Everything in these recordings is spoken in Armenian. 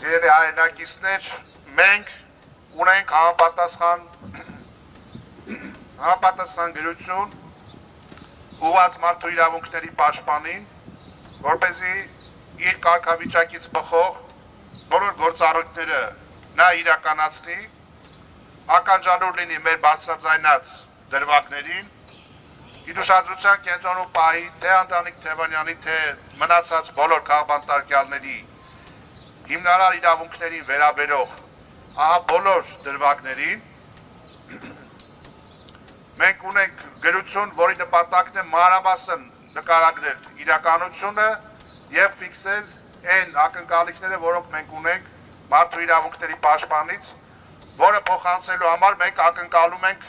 Երևի հայրենակիցներ, մենք ունենք համապատասխան գրություն ուղղված մարդու իրավունքների պաշտպանին, որպեսզի իր կարգավիճակից բխող բոլոր գործառույթները նա իրականացնի, ականջալուր լինի մեր բարձրաձայնած դրվագներին, իր ուշադրության կենտրոնում պահի թե Անդրանիկ Թևանյանի, թե մնացած բոլոր քաղբանտարկյալների հիմնարար իրավունքներին վերաբերող բոլոր դրվագներին, մենք ունենք գրություն, որի նպատակն է մանրամասն նկարագրել իրականությունը եւ ֆիքսել այն ակնկալիքները, որոնք մենք ունենք մարդու իրավունքների պաշտպանից, որը փոխանցելու համար մենք ակնկալում ենք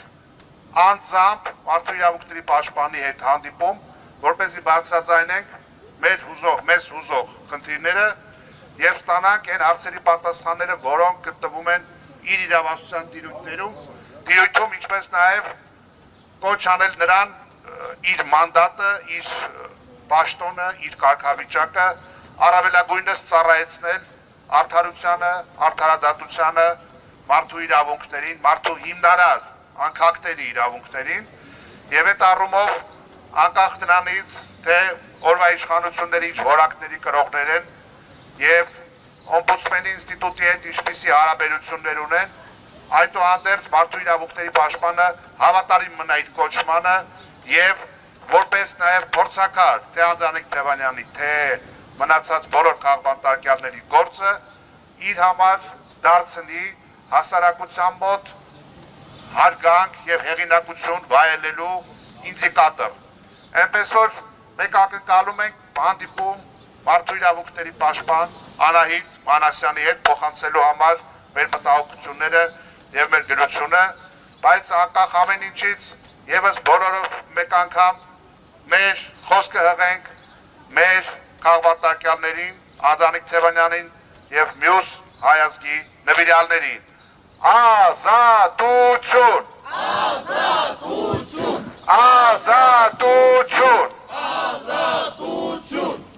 անձամբ մարդու իրավունքների պաշտպանի հետ հանդիպում, որպեսզի բարձրաձայնենք մեզ հուզող խնդիրները եւ ստանանք այն հարցերի պատասխանները, որոնք գտնվում են իր իրավասության տիրույթում, ինչպես նաեւ կոչ անել նրան իր մանդատը, իր պաշտոնը, իր կարգավիճակը առավելագույնս ծառայեցնել արդարությանը, արդարադատությանը, մարդու իրավունքներին, մարդու հիմնարար անկախների իրավունքներին եւ այդ առումով անկախ նրանից, թե օրվա իշխանությունների որակների կրողներ են եւ օմբուդսմենի ինստիտուտի հետ ինչպիսի հարաբերություններ ունեն, այդուհանդերձ մարդու իրավունքների պաշտպանը հավատարիմ մնա իր կոչմանը եւ որպես նաեւ փորձակար թե Անդրանիկ Թևանյանի, թե մնացած բոլոր քաղբանտարկյալների գործը իր համար դարձնի հասարակության մոտ հարգանք եւ հեղինակություն վայելելու ինդիկատոր։ Այնպես որ մենք ակնկալում ենք հանդիպում մարդու իրավունքների պաշտպան Անահիտ Մանասյանի հետ փոխանցելու համար մեր մտահոգությունները եւ մեր գրությունը, բայց անկախ ամեն ինչից եւս բոլորով մեկ անգամ մեր խոսքը հղենք մեր քաղբանտարկյալներին, Անդրանիկ Թևանյանին եւ մյուս հայ ազգի նվիրյալներին։ Ազատություն! Ազատություն! Ազատություն!